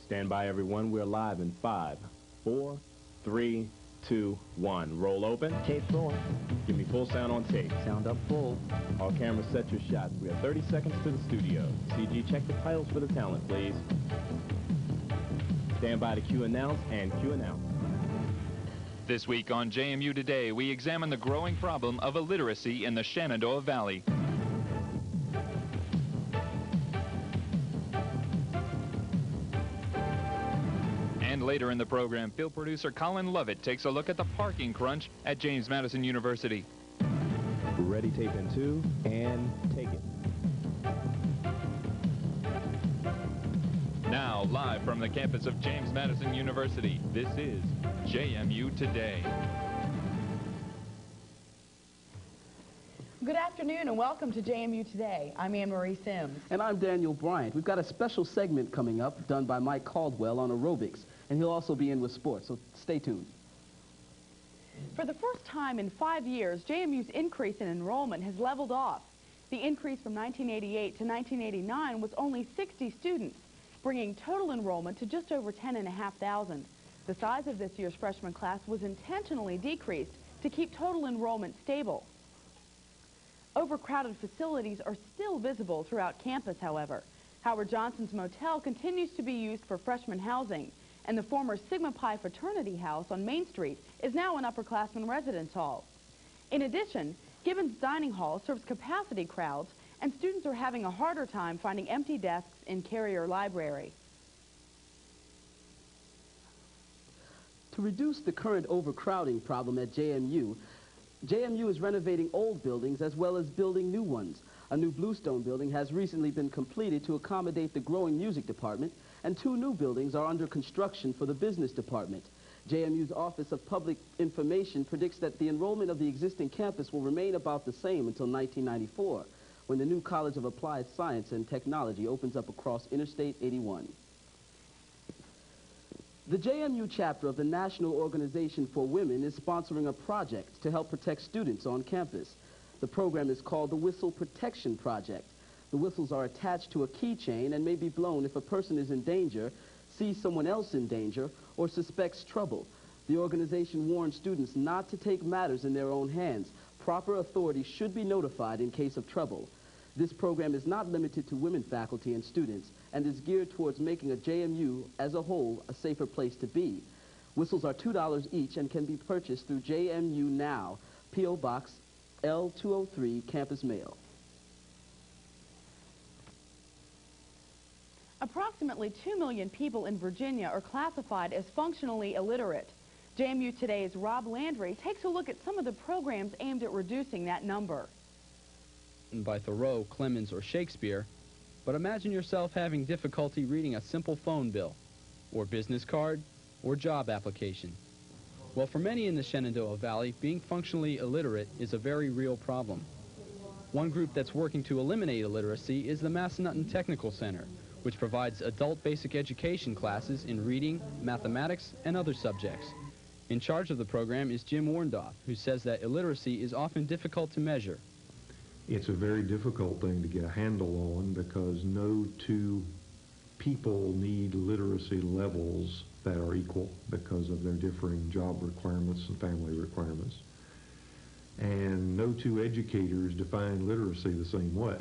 Stand by, everyone. We're live in 5, 4, 3, 2, 1. Roll open. Tape roll. Give me full sound on tape. Sound up full. All cameras, set your shots. We have 30 seconds to the studio. CG, check the titles for the talent, please. Stand by to cue announce and cue announce. This week on JMU Today, we examine the growing problem of illiteracy in the Shenandoah Valley. And later in the program, field producer Colin Lovett takes a look at the parking crunch at James Madison University. Ready, tape in 2, and take it. Now, live from the campus of James Madison University, this is JMU Today. Good afternoon and welcome to JMU Today. I'm Anne-Marie Sims. And I'm Daniel Bryant. We've got a special segment coming up done by Mike Caldwell on aerobics, and he'll also be in with sports, so stay tuned. For the first time in 5 years, JMU's increase in enrollment has leveled off. The increase from 1988 to 1989 was only 60 students, bringing total enrollment to just over 10,500. The size of this year's freshman class was intentionally decreased to keep total enrollment stable. Overcrowded facilities are still visible throughout campus, however. Howard Johnson's motel continues to be used for freshman housing, and the former Sigma Pi fraternity house on Main Street is now an upperclassman residence hall. In addition, Gibbons Dining Hall serves capacity crowds, and students are having a harder time finding empty desks in Carrier Library. To reduce the current overcrowding problem at JMU, JMU is renovating old buildings as well as building new ones. A new Bluestone building has recently been completed to accommodate the growing music department, and 2 new buildings are under construction for the business department. JMU's Office of Public Information predicts that the enrollment of the existing campus will remain about the same until 1994, when the new College of Applied Science and Technology opens up across Interstate 81. The JMU chapter of the National Organization for Women is sponsoring a project to help protect students on campus. The program is called the Whistle Protection Project. The whistles are attached to a keychain and may be blown if a person is in danger, sees someone else in danger, or suspects trouble. The organization warns students not to take matters in their own hands. Proper authorities should be notified in case of trouble. This program is not limited to women faculty and students and is geared towards making a JMU as a whole a safer place to be. Whistles are $2 each and can be purchased through JMU Now, P.O. Box L203, Campus Mail. Approximately 2 million people in Virginia are classified as functionally illiterate. JMU Today's Rob Landry takes a look at some of the programs aimed at reducing that number. By Thoreau, Clemens, or Shakespeare, but imagine yourself having difficulty reading a simple phone bill, or business card, or job application. Well, for many in the Shenandoah Valley, being functionally illiterate is a very real problem. One group that's working to eliminate illiteracy is the Massanutten Technical Center, which provides adult basic education classes in reading, mathematics, and other subjects. In charge of the program is Jim Warndorf, who says that illiteracy is often difficult to measure. It's a very difficult thing to get a handle on because no 2 people need literacy levels that are equal because of their differing job requirements and family requirements. And no 2 educators define literacy the same way.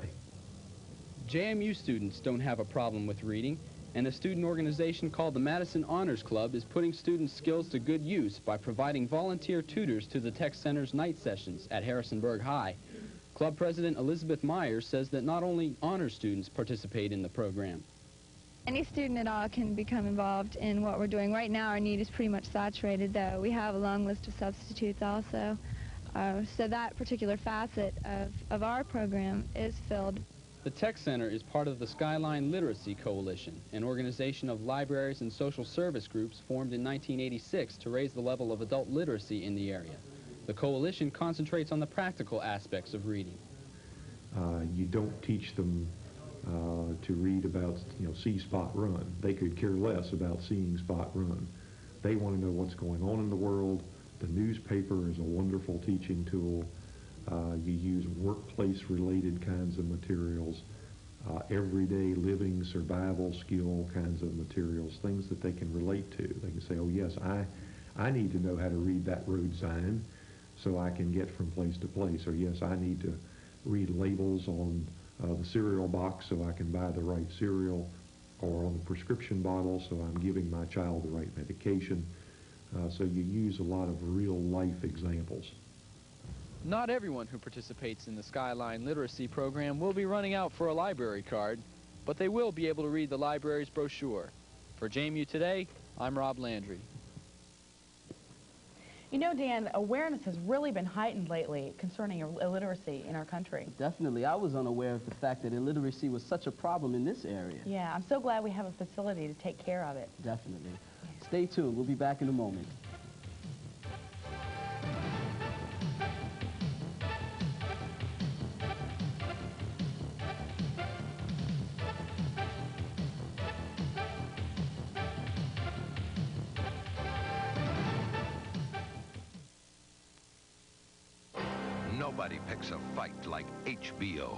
JMU students don't have a problem with reading, and a student organization called the Madison Honors Club is putting students' skills to good use by providing volunteer tutors to the Tech Center's night sessions at Harrisonburg High. Club President Elizabeth Myers says that not only honor students participate in the program. Any student at all can become involved in what we're doing. Right now our need is pretty much saturated, though. We have a long list of substitutes also. So that particular facet of our program is filled. The Tech Center is part of the Skyline Literacy Coalition, an organization of libraries and social service groups formed in 1986 to raise the level of adult literacy in the area. The coalition concentrates on the practical aspects of reading. You don't teach them to read about, see Spot run. They could care less about seeing Spot run. They want to know what's going on in the world. The newspaper is a wonderful teaching tool. You use workplace-related kinds of materials. everyday living survival skill kinds of materials, things that they can relate to. They can say, oh yes, I need to know how to read that road sign so I can get from place to place. Or yes, I need to read labels on the cereal box so I can buy the right cereal, or on the prescription bottle so I'm giving my child the right medication. So you use a lot of real life examples. Not everyone who participates in the Skyline Literacy program will be running out for a library card, but they will be able to read the library's brochure. For JMU Today, I'm Rob Landry. You know, Dan, awareness has really been heightened lately concerning illiteracy in our country. Definitely. I was unaware of the fact that illiteracy was such a problem in this area. Yeah, I'm so glad we have a facility to take care of it. Definitely. Stay tuned. We'll be back in a moment. Nobody picks a fight like HBO.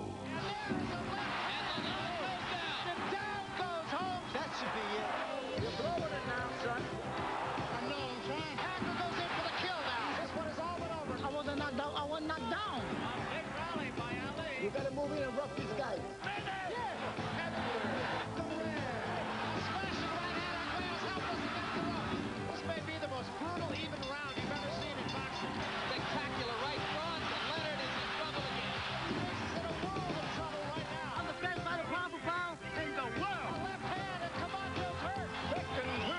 That should be it. You're blowing it now, son. I know I'm trying. Hacker goes in for the kill now. This one is all but over. I wasn't knocked down. I wasn't knocked down. Big rally by Ali. You gotta move in and rough these guys. This may be the most brutal, even round you've ever seen in boxing. Spectacular right front, and Leonard is in trouble again. He's in a world of trouble right now. On the best side of pound for pound in the world. The left hand, and Camancho's hurt. Victory.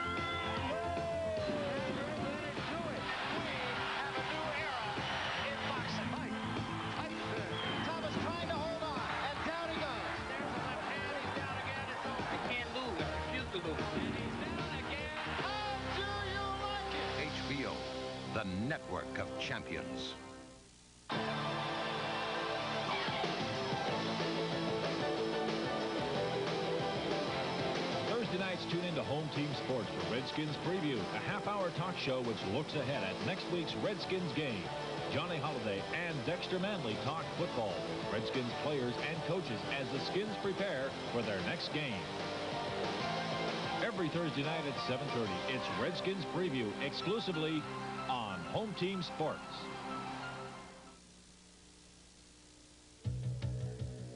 Do it. We have a new era in boxing. Fight. Thomas trying to hold on, and down he goes. There's a left hand. He's down again. It's over. I can't lose. I refuse to lose. And he's down again. How do you like it? HBO, the network of champions. Thursday nights, tune into Home Team Sports for Redskins Preview, a half-hour talk show which looks ahead at next week's Redskins game. Johnny Holiday and Dexter Manley talk football with Redskins players and coaches as the Skins prepare for their next game. Every Thursday night at 7:30, it's Redskins Preview exclusively on Home Team Sports.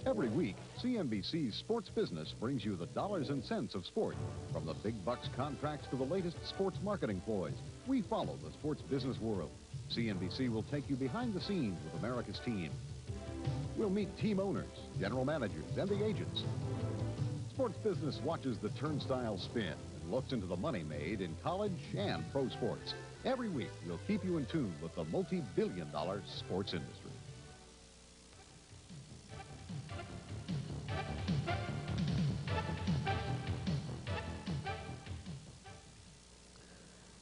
Every week, CNBC's Sports Business brings you the dollars and cents of sport. From the big bucks contracts to the latest sports marketing ploys, we follow the sports business world. CNBC will take you behind the scenes with America's team. We'll meet team owners, general managers, and the agents. Sports Business watches the turnstile spin and looks into the money made in college and pro sports. Every week, we'll keep you in tune with the multi-billion-dollar sports industry.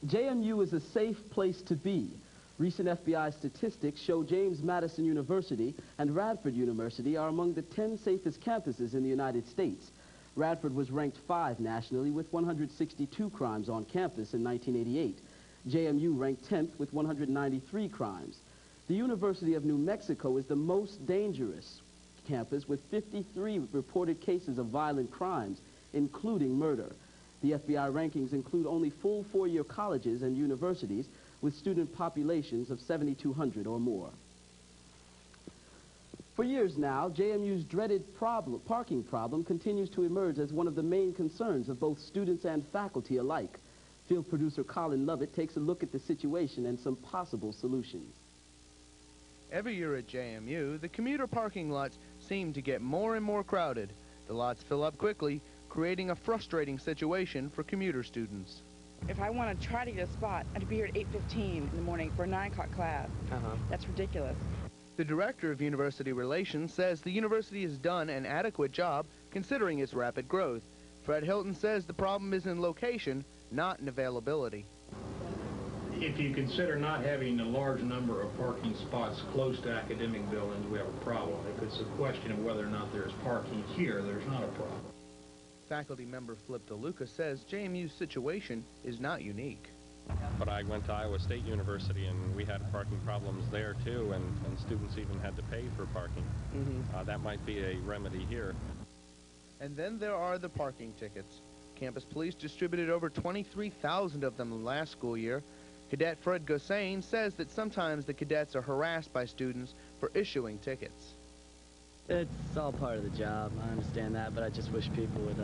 JMU is a safe place to be. Recent FBI statistics show James Madison University and Radford University are among the 10 safest campuses in the United States. Radford was ranked 5 nationally with 162 crimes on campus in 1988. JMU ranked 10th with 193 crimes. The University of New Mexico is the most dangerous campus with 53 reported cases of violent crimes, including murder. The FBI rankings include only full 4-year colleges and universities with student populations of 7,200 or more. For years now, JMU's dreaded parking problem continues to emerge as one of the main concerns of both students and faculty alike. Field producer Colin Lovett takes a look at the situation and some possible solutions. Every year at JMU, the commuter parking lots seem to get more and more crowded. The lots fill up quickly, creating a frustrating situation for commuter students. If I want to try to get a spot, I have to be here at 8:15 in the morning for a 9 o'clock class. That's ridiculous. The director of university relations says the university has done an adequate job considering its rapid growth. Fred Hilton says the problem is in location, not in availability. If you consider not having a large number of parking spots close to academic buildings, we have a problem. If it's a question of whether or not there's parking here, there's not a problem. Faculty member Flip DeLuca says JMU's situation is not unique. But I went to Iowa State University and we had parking problems there too, and students even had to pay for parking. That might be a remedy here. And then there are the parking tickets. Campus police distributed over 23,000 of them last school year. Cadet Fred Gossain says that sometimes the cadets are harassed by students for issuing tickets. It's all part of the job. I understand that, but I just wish people would,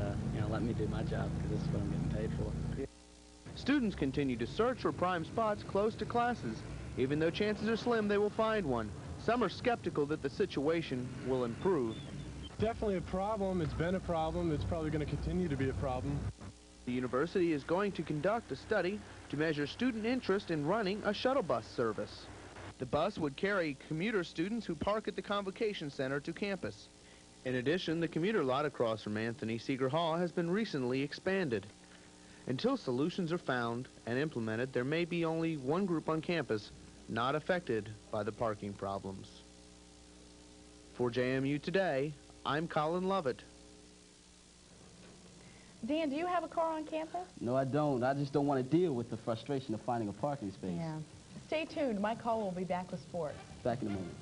let me do my job, because this is what I'm getting paid for. Students continue to search for prime spots close to classes. Even though chances are slim they will find one, some are skeptical that the situation will improve. Definitely a problem. It's been a problem. It's probably going to continue to be a problem. The university is going to conduct a study to measure student interest in running a shuttle bus service. The bus would carry commuter students who park at the Convocation Center to campus. In addition, the commuter lot across from Anthony Seeger Hall has been recently expanded. Until solutions are found and implemented, there may be only one group on campus not affected by the parking problems. For JMU Today, I'm Colin Lovett. Dan, do you have a car on campus? No, I don't. I just don't want to deal with the frustration of finding a parking space. Yeah. Stay tuned. My call will be back with sports. Back in a moment.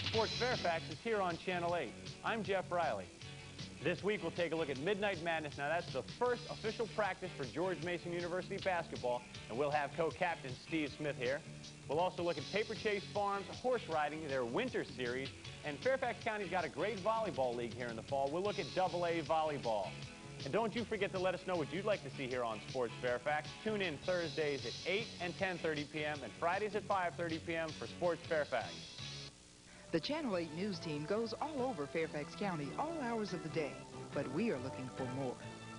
Sports Fairfax is here on Channel 8. I'm Jeff Riley. This week we'll take a look at Midnight Madness. Now that's the first official practice for George Mason University basketball, and we'll have co-captain Steve Smith here. We'll also look at Paper Chase Farms, horse riding, their winter series, and Fairfax County's got a great volleyball league here in the fall. We'll look at AA volleyball. And don't you forget to let us know what you'd like to see here on Sports Fairfax. Tune in Thursdays at 8 and 10:30 p.m. and Fridays at 5:30 p.m. for Sports Fairfax. The Channel 8 news team goes all over Fairfax County all hours of the day, but we are looking for more.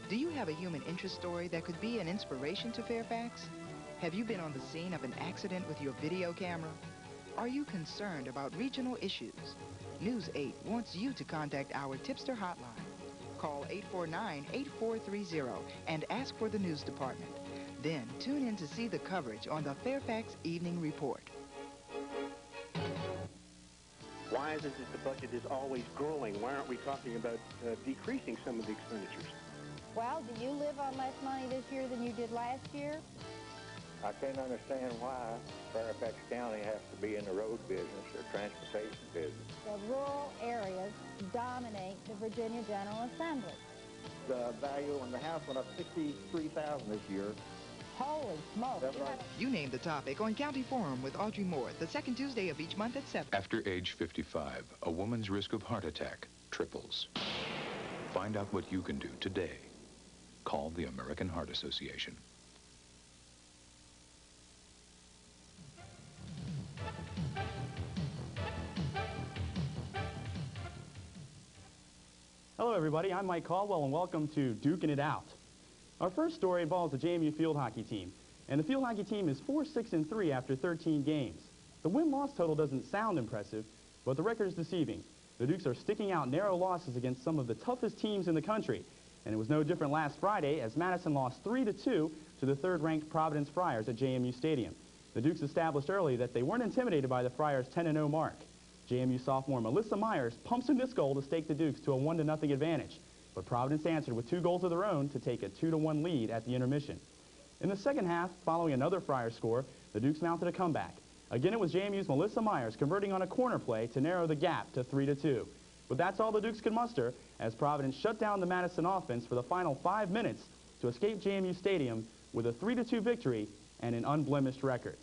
Do you have a human interest story that could be an inspiration to Fairfax? Have you been on the scene of an accident with your video camera? Are you concerned about regional issues? News 8 wants you to contact our tipster hotline. Call 849-8430 and ask for the news department. Then tune in to see the coverage on the Fairfax Evening Report. Why is it that the budget is always growing? Why aren't we talking about decreasing some of the expenditures? Well, do you live on less money this year than you did last year? I can't understand why Fairfax County has to be in the road business or transportation business. The rural areas dominate the Virginia General Assembly. The value on the house went up $63,000 this year. Holy smoke. You name the topic on County Forum with Audrey Moore, the second Tuesday of each month at 7. After age 55, a woman's risk of heart attack triples. Find out what you can do today. Call the American Heart Association. Hello, everybody. I'm Mike Caldwell, and welcome to Duking It Out. Our first story involves the JMU field hockey team, and the field hockey team is 4-6-3 after 13 games. The win-loss total doesn't sound impressive, but the record is deceiving. The Dukes are sticking out narrow losses against some of the toughest teams in the country, and it was no different last Friday as Madison lost 3-2 to the third-ranked Providence Friars at JMU Stadium. The Dukes established early that they weren't intimidated by the Friars' 10-0 mark. JMU sophomore Melissa Myers pumps in this goal to stake the Dukes to a 1-0 advantage. But Providence answered with 2 goals of their own to take a 2-1 lead at the intermission. In the second half, following another Friars score, the Dukes mounted a comeback. Again, it was JMU's Melissa Myers converting on a corner play to narrow the gap to 3-2. But that's all the Dukes could muster as Providence shut down the Madison offense for the final 5 minutes to escape JMU Stadium with a 3-2 victory and an unblemished record.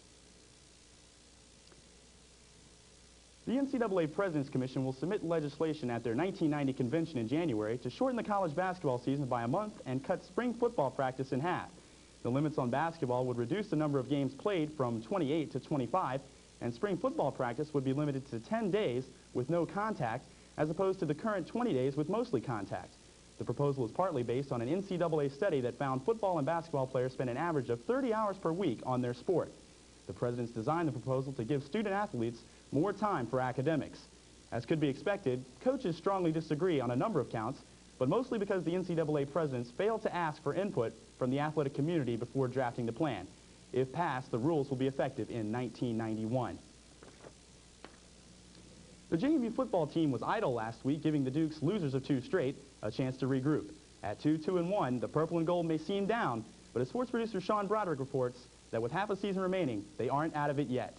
The NCAA President's Commission will submit legislation at their 1990 convention in January to shorten the college basketball season by a month and cut spring football practice in half. The limits on basketball would reduce the number of games played from 28 to 25, and spring football practice would be limited to 10 days with no contact, as opposed to the current 20 days with mostly contact. The proposal is partly based on an NCAA study that found football and basketball players spend an average of 30 hours per week on their sport. The presidents designed the proposal to give student athletes more time for academics. As could be expected, coaches strongly disagree on a number of counts, but mostly because the NCAA presidents failed to ask for input from the athletic community before drafting the plan. If passed, the rules will be effective in 1991. The JMU football team was idle last week, giving the Dukes, losers of 2 straight, a chance to regroup. At 2-2-1, the purple and gold may seem down, but as sports producer Sean Broderick reports that with half a season remaining, they aren't out of it yet.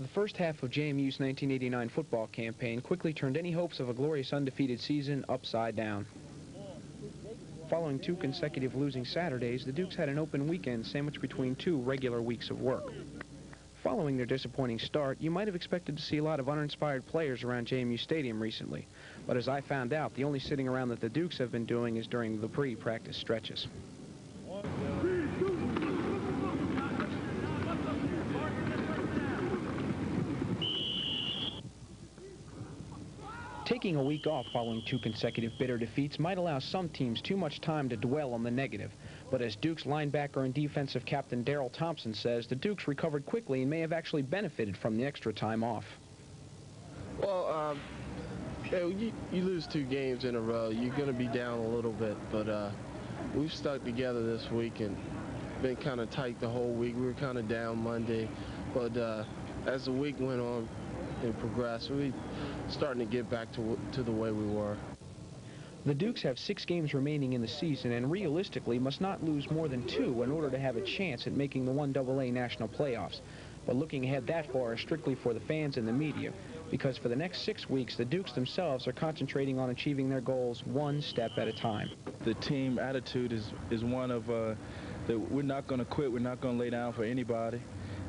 The first half of JMU's 1989 football campaign quickly turned any hopes of a glorious undefeated season upside down. Following 2 consecutive losing Saturdays, the Dukes had an open weekend sandwiched between 2 regular weeks of work. Following their disappointing start, you might have expected to see a lot of uninspired players around JMU Stadium recently. But as I found out, the only sitting around that the Dukes have been doing is during the pre-practice stretches. Taking a week off following 2 consecutive bitter defeats might allow some teams too much time to dwell on the negative. But as Dukes linebacker and defensive captain Darrell Thompson says, the Dukes recovered quickly and may have actually benefited from the extra time off. Well, you lose 2 games in a row, you're going to be down a little bit. But we've stuck together this week and been kind of tight the whole week. We were kind of down Monday. But as the week went on and progressed, we starting to get back to the way we were. The Dukes have 6 games remaining in the season and realistically must not lose more than 2 in order to have a chance at making the 1AA national playoffs. But looking ahead that far is strictly for the fans and the media, because for the next 6 weeks, the Dukes themselves are concentrating on achieving their goals 1 step at a time. The team attitude is one of that we're not going to quit, we're not going to lay down for anybody,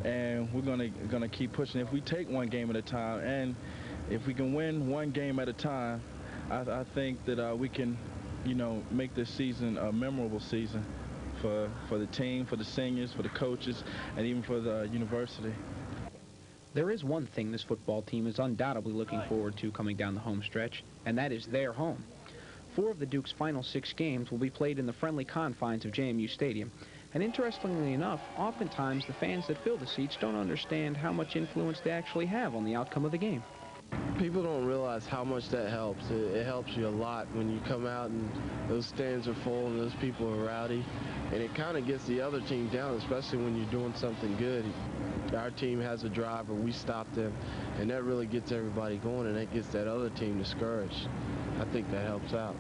and we're going to keep pushing. If we take 1 game at a time, and if we can win 1 game at a time, I think that we can, make this season a memorable season for the team, for the seniors, for the coaches, and even for the university. There is one thing this football team is undoubtedly looking forward to coming down the home stretch, and that is their home. 4 of the Dukes' final 6 games will be played in the friendly confines of JMU Stadium. And interestingly enough, oftentimes the fans that fill the seats don't understand how much influence they actually have on the outcome of the game. People don't realize how much that helps. It helps you a lot when you come out and those stands are full and those people are rowdy. And it kind of gets the other team down, especially when you're doing something good. Our team has a drive where we stop them, and that really gets everybody going, and that gets that other team discouraged. I think that helps out.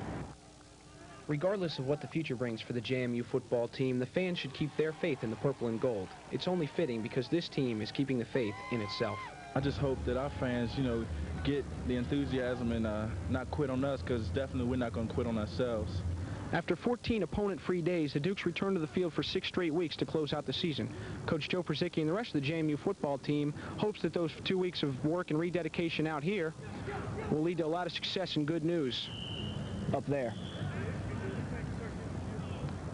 Regardless of what the future brings for the JMU football team, the fans should keep their faith in the purple and gold. It's only fitting because this team is keeping the faith in itself. I just hope that our fans, get the enthusiasm and not quit on us, because definitely we're not going to quit on ourselves. After 14 opponent-free days, the Dukes return to the field for 6 straight weeks to close out the season. Coach Joe Przicki and the rest of the JMU football team hopes that those 2 weeks of work and rededication out here will lead to a lot of success and good news up there.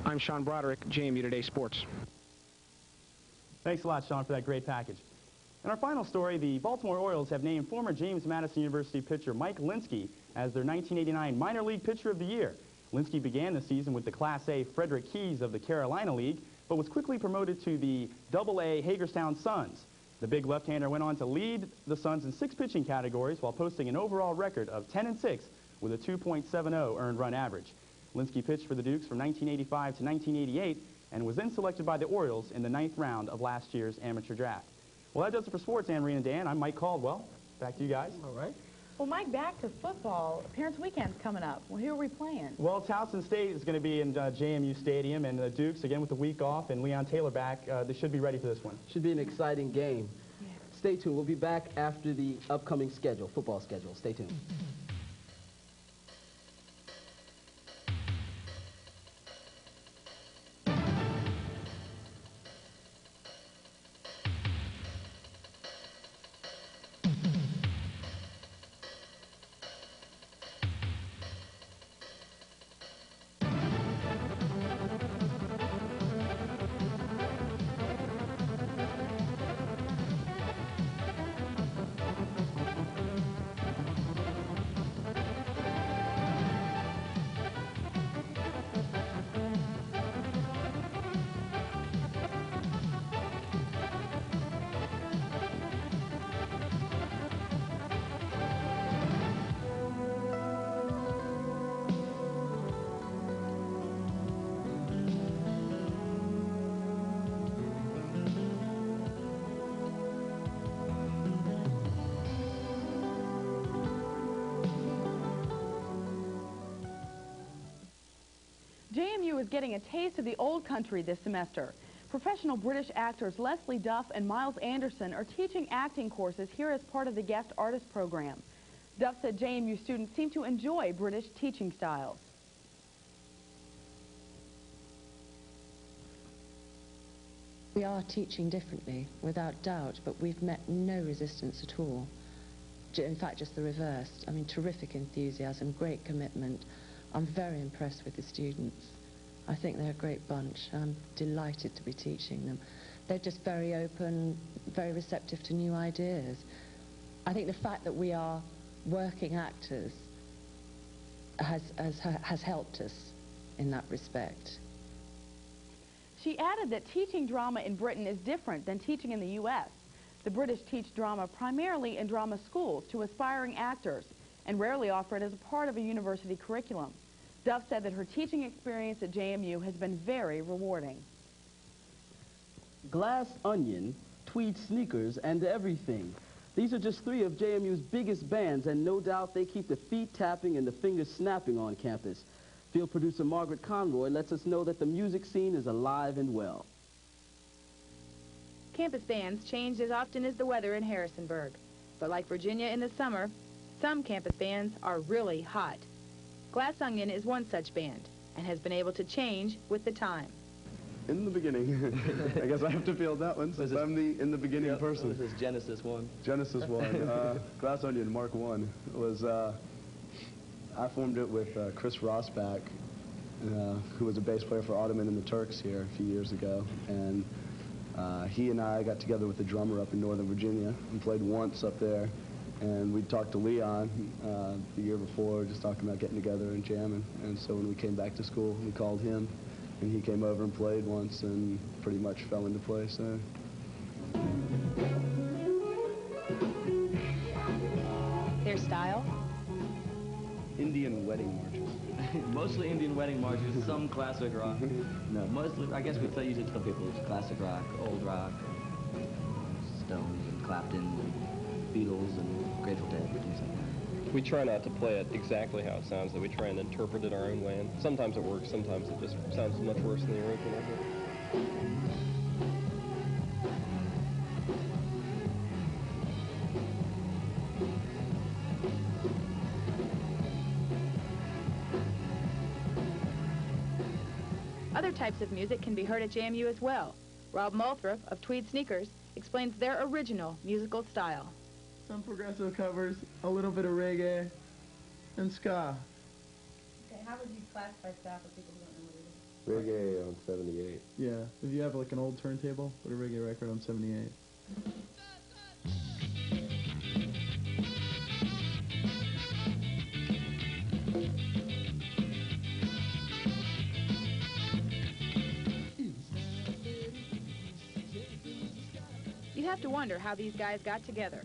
I'm Sean Broderick, JMU Today Sports. Thanks a lot, Sean, for that great package. In our final story, the Baltimore Orioles have named former James Madison University pitcher Mike Linsky as their 1989 Minor League Pitcher of the Year. Linsky began the season with the Class A Frederick Keys of the Carolina League, but was quickly promoted to the AA Hagerstown Suns. The big left-hander went on to lead the Suns in 6 pitching categories while posting an overall record of 10-6 with a 2.70 earned run average. Linsky pitched for the Dukes from 1985 to 1988 and was then selected by the Orioles in the 9th round of last year's amateur draft. Well, that does it for sports, Anne Marie and Dan. I'm Mike Caldwell. Back to you guys. All right. Well, Mike, back to football. Parents' Weekend's coming up. Well, who are we playing? Well, Towson State is going to be in JMU Stadium, and the Dukes, again, with the week off, and Leon Taylor back, they should be ready for this one. Should be an exciting game. Yeah. Stay tuned. We'll be back after the upcoming football schedule. Stay tuned. is getting a taste of the old country this semester. Professional British actors Leslie Duff and Miles Anderson are teaching acting courses here as part of the guest artist program. Duff said JMU students seem to enjoy British teaching styles. We are teaching differently, without doubt, but we've met no resistance at all. In fact, just the reverse. I mean, terrific enthusiasm, great commitment. I'm very impressed with the students. I think they're a great bunch. I'm delighted to be teaching them. They're just very open, very receptive to new ideas. I think the fact that we are working actors has helped us in that respect. She added that teaching drama in Britain is different than teaching in the U.S. The British teach drama primarily in drama schools to aspiring actors and rarely offer it as a part of a university curriculum. Duff said that her teaching experience at JMU has been very rewarding. Glass Onion, Tweed Sneakers, and Everything. These are just three of JMU's biggest bands, and no doubt they keep the feet tapping and the fingers snapping on campus. Field producer Margaret Conroy lets us know that the music scene is alive and well. Campus bands change as often as the weather in Harrisonburg. But like Virginia in the summer, some campus bands are really hot. Glass Onion is one such band and has been able to change with the time. In the beginning. I guess I have to field that one since I'm the in the beginning person. This is Genesis 1. Genesis 1. Glass Onion Mark 1 was, I formed it with Chris Rossback, who was a bass player for Ottoman and the Turks here a few years ago. And he and I got together with the drummer up in Northern Virginia and played once up there. And we talked to Leon the year before, just talking about getting together and jamming. And so when we came back to school, we called him, and he came over and played once and pretty much fell into place there. Their style? Indian wedding marches. Mostly Indian wedding marches, some classic rock. No, mostly, I guess we'd say usually tell people it's classic rock, old rock, Stones and Clapton and Beatles and Grateful Dead, things like that. We try not to play it exactly how it sounds, that we try and interpret it our own way. And sometimes it works, sometimes it just sounds much worse than the original. Other types of music can be heard at JMU as well. Rob Moulthrop of Tweed Sneakers explains their original musical style. Some progressive covers, a little bit of reggae, and ska. Okay, how would you classify style for people who don't know what it is? Reggae on 78. Yeah, if you have like an old turntable, put a reggae record on 78. You have to wonder how these guys got together.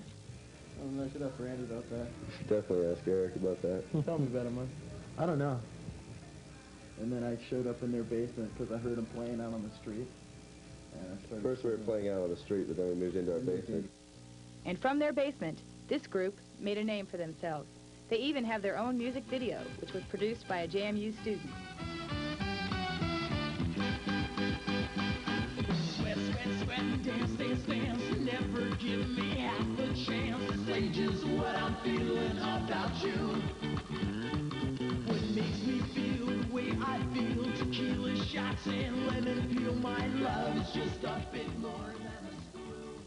I should ask Randy about that. Definitely ask Eric about that. Tell me about it, Mark. I don't know. And then I showed up in their basement because I heard them playing out on the street. And I started First we were playing out on the street, but then we moved into our basement. And from their basement, this group made a name for themselves. They even have their own music video, which was produced by a JMU student. Sweat, sweat, sweat, dance, dance, dance. Never give me half a chance. The stage is what I'm feeling about you. What makes me feel the way I feel. Tequila shots and lemon peel. My love is just a bit more than a screw.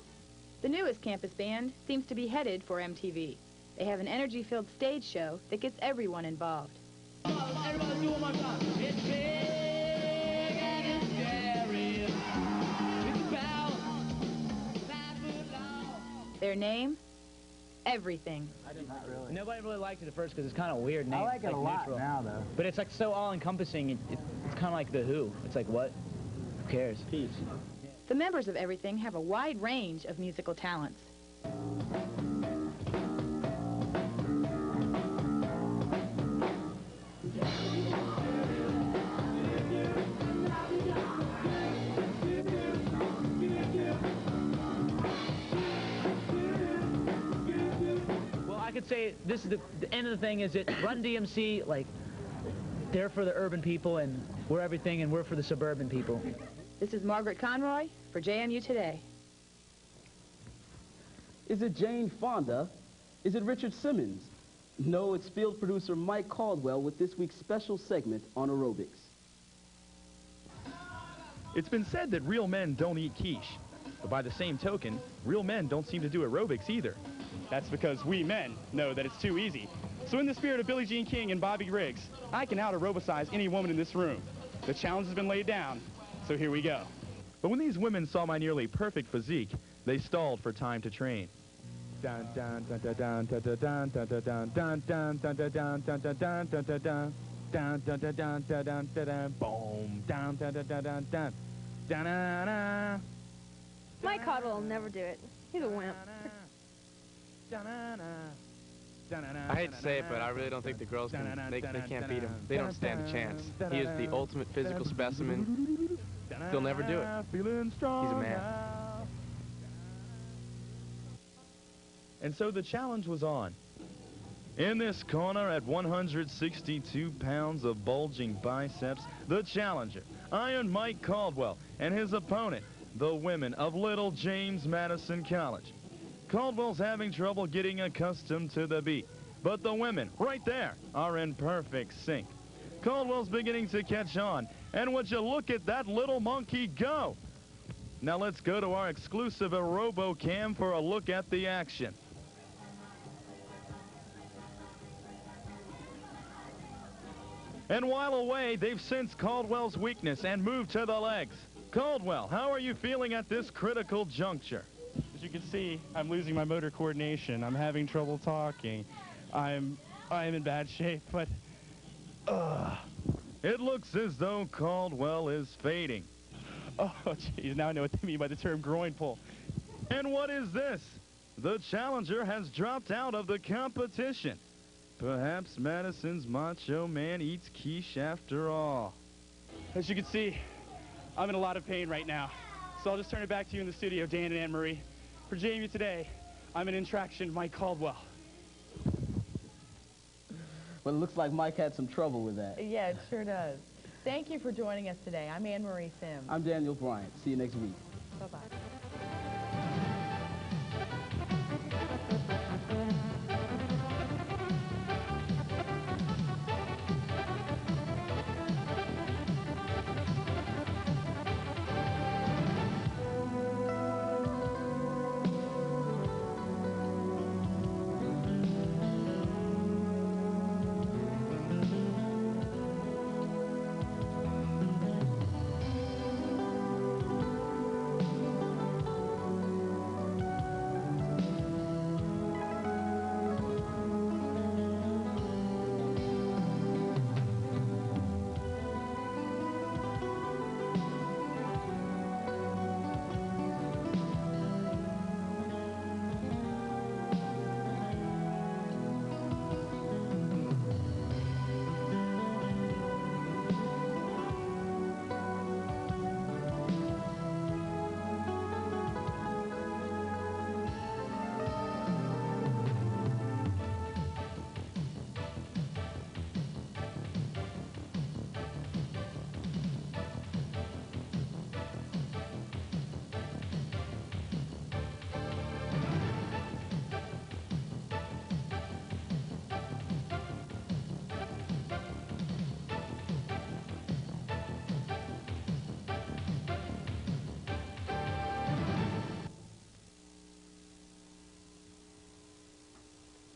The newest campus band seems to be headed for MTV. They have an energy-filled stage show that gets everyone involved. Everybody do one more time. It's big and it's scary. It's about 5 foot long. Their name? Everything. Really. Nobody really liked it at first because it's kind of a weird name. I like it a lot neutral. now, though. But it's like so all-encompassing. It's kind of like The Who. It's like, what? Who cares? Peace. The members of Everything have a wide range of musical talents. I could say this is the end of the thing is that Run DMC, like, they're for the urban people, and We're everything, and we're for the suburban people. This is Margaret Conroy for JMU Today. Is it Jane Fonda? Is it Richard Simmons? No, it's field producer Mike Caldwell with this week's special segment on aerobics. It's been said that real men don't eat quiche. But by the same token, real men don't seem to do aerobics either. That's because we men know that it's too easy. So in the spirit of Billie Jean King and Bobby Riggs, I can out-aerobicize any woman in this room. The challenge has been laid down, so here we go. But when these women saw my nearly perfect physique, they stalled for time to train. Dun dun dun dun dun dun dun dun dun dun dun dun dun dun dun dun dun dun. Dun dun dun dun dun dun dun dun, boom, dun dun dun dun dun dun, dun dun dun. Mike Caldwell will never do it. He's a wimp. I hate to say it, but I really don't think the girls they can't beat him. They don't stand a chance. He is the ultimate physical specimen. They'll never do it. He's a man. And so the challenge was on. In this corner at 162 pounds of bulging biceps, the challenger, Iron Mike Caldwell, and his opponent, the women of Little James Madison College. Caldwell's having trouble getting accustomed to the beat, but the women, right there, are in perfect sync. Caldwell's beginning to catch on, and would you look at that little monkey go? Now let's go to our exclusive AeroboCam for a look at the action. And while away, they've sensed Caldwell's weakness and moved to the legs. Caldwell, how are you feeling at this critical juncture? As you can see, I'm losing my motor coordination. I'm having trouble talking. I'm in bad shape, but it looks as though Caldwell is fading. Oh, geez, now I know what they mean by the term groin pull. And what is this? The challenger has dropped out of the competition. Perhaps Madison's macho man eats quiche after all. As you can see, I'm in a lot of pain right now. So I'll just turn it back to you in the studio, Dan and Anne-Marie. For JMU Today, I'm an intraction Mike Caldwell. Well, it looks like Mike had some trouble with that. Yeah, it sure does. Thank you for joining us today. I'm Anne-Marie Sims. I'm Daniel Bryant. See you next week. Bye-bye.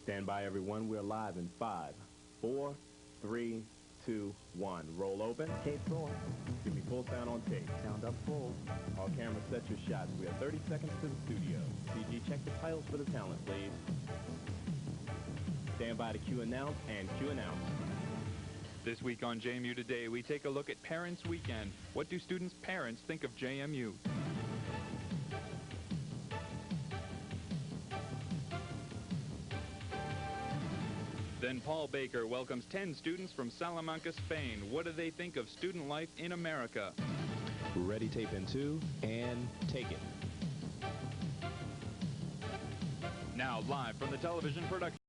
Stand by, everyone. We're live in 5, 4, 3, 2, 1. Roll open. Tape roll. Give me full sound on tape. Sound up full. All cameras, set your shots. We have 30 seconds to the studio. CG, check the titles for the talent, please. Stand by to cue announce and cue announce. This week on JMU Today, we take a look at Parents Weekend. What do students' parents think of JMU? Then Paul Baker welcomes 10 students from Salamanca, Spain. What do they think of student life in America? Ready, tape in 2, and take it. Now live from the television production